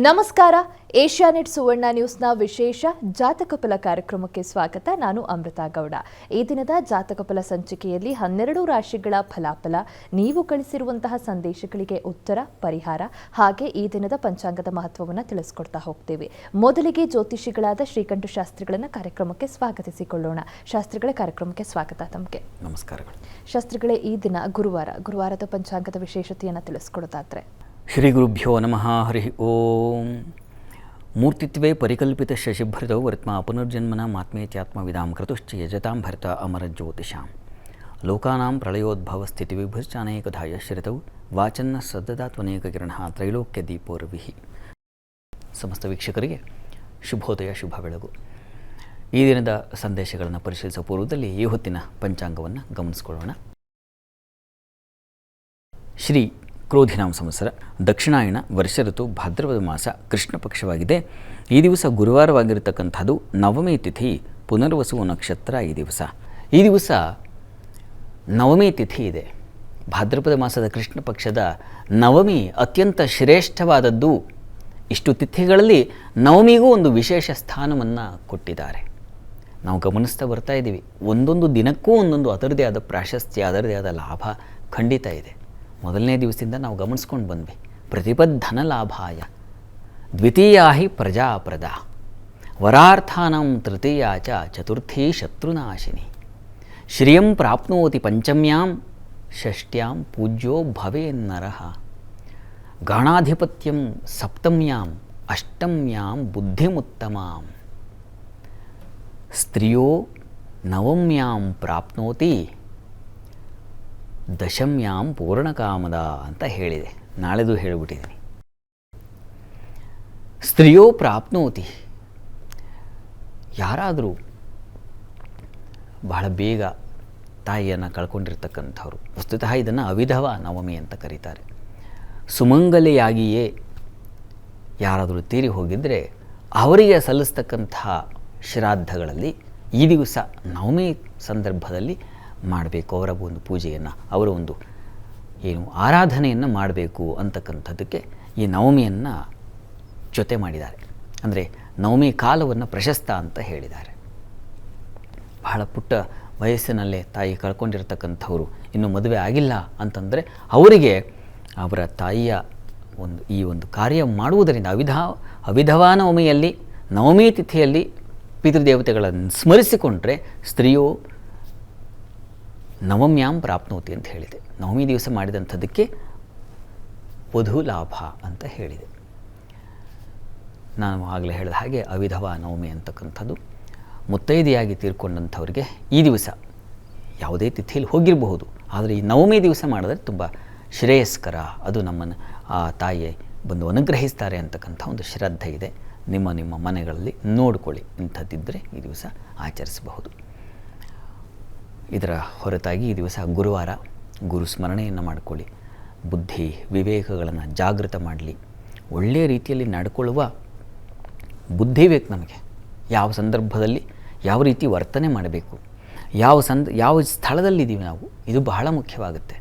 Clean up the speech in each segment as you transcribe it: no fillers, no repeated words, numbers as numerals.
ನಮಸ್ಕಾರ. ಏಷ್ಯಾನೆಟ್ ಸುವರ್ಣ ನ್ಯೂಸ್ನ ವಿಶೇಷ ಜಾತಕ ಫಲ ಕಾರ್ಯಕ್ರಮಕ್ಕೆ ಸ್ವಾಗತ. ನಾನು ಅಮೃತ ಗೌಡ. ಈ ದಿನದ ಜಾತಕ ಫಲ ಸಂಚಿಕೆಯಲ್ಲಿ 12 ರಾಶಿಗಳ ಫಲಾಫಲ, ನೀವು ಕಳಿಸಿರುವಂತಹ ಸಂದೇಶಗಳಿಗೆ ಉತ್ತರ, ಪರಿಹಾರ, ಹಾಗೆ ಈ ದಿನದ ಪಂಚಾಂಗದ ಮಹತ್ವವನ್ನು ತಿಳಿಸ್ಕೊಡ್ತಾ ಹೋಗ್ತೇವೆ. ಮೊದಲಿಗೆ ಜ್ಯೋತಿಷಿಗಳಾದ ಶ್ರೀಕಂಠ ಶಾಸ್ತ್ರಿಗಳನ್ನ ಕಾರ್ಯಕ್ರಮಕ್ಕೆ ಸ್ವಾಗತಿಸಿಕೊಳ್ಳೋಣ. ಶಾಸ್ತ್ರಿಗಳ ಕಾರ್ಯಕ್ರಮಕ್ಕೆ ಸ್ವಾಗತ. ತಮಗೆ ನಮಸ್ಕಾರಗಳು. ಶಾಸ್ತ್ರಿಗಳೇ, ಈ ದಿನ ಗುರುವಾರದ ಪಂಚಾಂಗದ ವಿಶೇಷತೆಯನ್ನು ತಿಳಿಸ್ಕೊಡೋದಾದ್ರೆ? ಶ್ರೀ ಗುರುಭ್ಯೋ ನಮಃ. ಹರಿ ಓಂ. ಮೂರ್ತಿತ್ವೇ ಪರಿಕಲ್ಪಿತ ಶಶಿಭೃತೌ ವರ್ತ್ಮ ಪುನರ್ಜನ್ಮನ ಮಾತ್ಮೇತ್ಯಾತ್ಮವಿದಾಂ ಕೃತುಶ್ಚ ಯಜತಾಂ ಭರ್ತ ಅಮರ ಜ್ಯೋತಿಷಾಂ ಲೋಕಾನಾಂ ಪ್ರಳಯೋದ್ಭವ ಸ್ಥಿತಿ ವಿಭುಶ್ಚಾನೇಕಧಾಯ ಶ್ರಿತೌ ವಾಚನ್ನ ಸದ್ದದಾತ್ವನೇಕ ಕಿರಣಃ ತ್ರೈಲೋಕ್ಯ ದೀಪೋರ್ವಿಹಿ. ಸಮಸ್ತ ವೀಕ್ಷಕರಿಗೆ ಶುಭೋದಯ, ಶುಭ ಬೆಳಗು. ಈ ದಿನದ ಸಂದೇಶಗಳನ್ನು ಪರಿಶೀಲಿಸುವ ಪೂರ್ವದಲ್ಲಿ ಈ ಹೊತ್ತಿನ ಪಂಚಾಂಗವನ್ನು ಗಮನಿಸಿಕೊಳ್ಳೋಣ. ಶ್ರೀ ಕ್ರೋಧಿನಾಮ ಸಂವತ್ಸರ, ದಕ್ಷಿಣಾಯಣ, ವರ್ಷ ಋತು, ಭಾದ್ರಪದ ಮಾಸ, ಕೃಷ್ಣ ಪಕ್ಷವಾಗಿದೆ. ಈ ದಿವಸ ಗುರುವಾರವಾಗಿರತಕ್ಕಂಥದ್ದು, ನವಮಿ ತಿಥಿ, ಪುನರ್ವಸು ನಕ್ಷತ್ರ. ಈ ದಿವಸ ನವಮಿ ತಿಥಿ ಇದೆ. ಭಾದ್ರಪದ ಮಾಸದ ಕೃಷ್ಣ ಪಕ್ಷದ ನವಮಿ ಅತ್ಯಂತ ಶ್ರೇಷ್ಠವಾದದ್ದು. ಇಷ್ಟು ತಿಥಿಗಳಲ್ಲಿ ನವಮಿಗೂ ಒಂದು ವಿಶೇಷ ಸ್ಥಾನವನ್ನು ಕೊಟ್ಟಿದ್ದಾರೆ. ನಾವು ಗಮನಿಸ್ತಾ ಬರ್ತಾ ಇದ್ದೀವಿ, ಒಂದೊಂದು ದಿನಕ್ಕೂ ಒಂದೊಂದು ಅದರದೇ ಆದ ಪ್ರಾಶಸ್ತ್ಯ, ಅದರದೇ ಆದ ಲಾಭ ಖಂಡಿತ ಇದೆ. ಮೊದಲನೇ ದಿವಸದಿಂದ ನಾವು ಗಮನಿಸ್ಕೊಂಡು ಬಂದ್ವಿ. ಪ್ರತಿಪದ್ಧನ ಲಾಭಾಯ, ದ್ವಿತೀಯ ಹಿ ಪ್ರಜಾಪ್ರದ, ವರಾರ್ಥಾನಂ ತೃತೀಯ ಚ ಚತುರ್ಥೀ ಶತ್ರುನಾಶಿನಿ, ಶ್ರಿಯಂ ಪ್ರಾಪ್ನೋತಿ ಪಂಚಮ್ಯಾಂ, ಷಷ್ಟ್ಯಾಂ ಪೂಜ್ಯೋ ಭವೇನ್ನರಃ, ಗಣಾಧಿಪತ್ಯಂ ಸಪ್ತಮ್ಯಾಂ, ಅಷ್ಟಮ್ಯಾಂ ಬುದ್ಧಿಮುತ್ತಮಾಂ, ಸ್ತ್ರಿಯೋ ನವಮ್ಯಾಂ ಪ್ರಾಪ್ನೋತಿ, ದಶಮ್ಯಾಂ ಪೂರ್ಣಕಾಮದ ಅಂತ ಹೇಳಿದೆ. ನಾಳೆದು ಹೇಳಿಬಿಟ್ಟಿದ್ದೀನಿ. ಸ್ತ್ರೀಯೋ ಪ್ರಾಪ್ನೋತಿ, ಯಾರಾದರೂ ಬಹಳ ಬೇಗ ತಾಯಿಯನ್ನು ಕಳ್ಕೊಂಡಿರ್ತಕ್ಕಂಥವ್ರು, ವಸ್ತುತಃ ಇದನ್ನು ಅವಿಧವ ನವಮಿ ಅಂತ ಕರೀತಾರೆ. ಸುಮಂಗಲಿಯಾಗಿಯೇ ಯಾರಾದರೂ ತೀರಿ ಹೋಗಿದ್ದರೆ ಅವರಿಗೆ ಸಲ್ಲಿಸ್ತಕ್ಕಂಥ ಶ್ರಾದ್ದಗಳಲ್ಲಿ ಈ ದಿವಸ ನವಮಿ ಸಂದರ್ಭದಲ್ಲಿ ಮಾಡಬೇಕು. ಅವರ ಒಂದು ಪೂಜೆಯನ್ನು, ಅವರ ಒಂದು ಆರಾಧನೆಯನ್ನು ಮಾಡಬೇಕು ಅಂತಕ್ಕಂಥದ್ದಕ್ಕೆ ಈ ನವಮಿಯನ್ನು ಜೊತೆ ಮಾಡಿದ್ದಾರೆ. ಅಂದರೆ ನವಮಿ ಕಾಲವನ್ನು ಪ್ರಶಸ್ತ ಅಂತ ಹೇಳಿದ್ದಾರೆ. ಬಹಳ ಪುಟ್ಟ ವಯಸ್ಸಿನಲ್ಲೇ ತಾಯಿ ಕಳ್ಕೊಂಡಿರ್ತಕ್ಕಂಥವ್ರು, ಇನ್ನು ಮದುವೆ ಆಗಿಲ್ಲ ಅಂತಂದರೆ ಅವರಿಗೆ ಅವರ ತಾಯಿಯ ಈ ಒಂದು ಕಾರ್ಯ ಮಾಡುವುದರಿಂದ ಅವಿಧವಾ ನವಮಿಯಲ್ಲಿ, ನವಮಿ ತಿಥಿಯಲ್ಲಿ ಪಿತೃದೇವತೆಗಳನ್ನು ಸ್ಮರಿಸಿಕೊಂಡ್ರೆ ಸ್ತ್ರೀಯು ನವಮ್ಯಾಂ ಪ್ರಾಪ್ನೋತಿ ಅಂತ ಹೇಳಿದೆ. ನವಮಿ ದಿವಸ ಮಾಡಿದಂಥದ್ದಕ್ಕೆ ವಧು ಲಾಭ ಅಂತ ಹೇಳಿದೆ. ನಾನು ಆಗಲೇ ಹೇಳಿದ ಹಾಗೆ ಅವಿಧವಾ ನವಮಿ ಅಂತಕ್ಕಂಥದ್ದು ಮುತ್ತೈದೆಯಾಗಿ ತೀರ್ಕೊಂಡಂಥವ್ರಿಗೆ ಈ ದಿವಸ ಯಾವುದೇ ತಿಥಿಯಲ್ಲಿ ಹೋಗಿರಬಹುದು, ಆದರೆ ಈ ನವಮಿ ದಿವಸ ಮಾಡಿದ್ರೆ ತುಂಬ ಶ್ರೇಯಸ್ಕರ. ಅದು ನಮ್ಮನ್ನು ಆ ತಾಯಿ ಬಂದು ಅನುಗ್ರಹಿಸ್ತಾರೆ ಅಂತಕ್ಕಂಥ ಒಂದು ಶ್ರದ್ಧೆ ಇದೆ. ನಿಮ್ಮ ಮನೆಗಳಲ್ಲಿ ನೋಡಿಕೊಳ್ಳಿ, ಇಂಥದ್ದಿದ್ದರೆ ಈ ದಿವಸ ಆಚರಿಸಬಹುದು. ಇದರ ಹೊರತಾಗಿ ಈ ದಿವಸ ಗುರುವಾರ, ಗುರು ಸ್ಮರಣೆಯನ್ನು ಮಾಡಿಕೊಳ್ಳಿ. ಬುದ್ಧಿ ವಿವೇಕಗಳನ್ನು ಜಾಗೃತ ಮಾಡಲಿ. ಒಳ್ಳೆಯ ರೀತಿಯಲ್ಲಿ ನಡ್ಕೊಳ್ಳುವ ಬುದ್ಧಿ ಬೇಕು ನಮಗೆ. ಯಾವ ಸಂದರ್ಭದಲ್ಲಿ ಯಾವ ರೀತಿ ವರ್ತನೆ ಮಾಡಬೇಕು, ಯಾವ ಸ್ಥಳದಲ್ಲಿದ್ದೀವಿ ನಾವು, ಇದು ಬಹಳ ಮುಖ್ಯವಾಗುತ್ತೆ.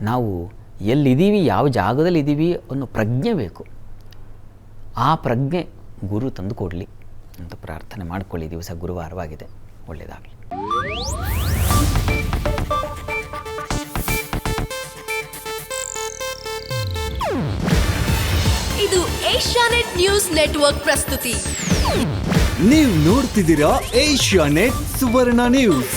ನಾವು ಎಲ್ಲಿದ್ದೀವಿ, ಯಾವ ಜಾಗದಲ್ಲಿದ್ದೀವಿ ಅನ್ನೋ ಪ್ರಜ್ಞೆ ಬೇಕು. ಆ ಪ್ರಜ್ಞೆ ಗುರು ತಂದು ಕೊಡಲಿ ಅಂತ ಪ್ರಾರ್ಥನೆ ಮಾಡಿಕೊಳ್ಳಿ. ದಿವಸ ಗುರುವಾರವಾಗಿದೆ. ಒಳ್ಳೆಯದಾಗಲಿ. ಇದು ಏಷ್ಯಾನೆಟ್ ನ್ಯೂಸ್ ನೆಟ್ವರ್ಕ್ ಪ್ರಸ್ತುತಿ. ನೀವು ನೋಡ್ತಿದ್ದೀರಾ ಏಷ್ಯಾನೆಟ್ ಸುವರ್ಣ ನ್ಯೂಸ್.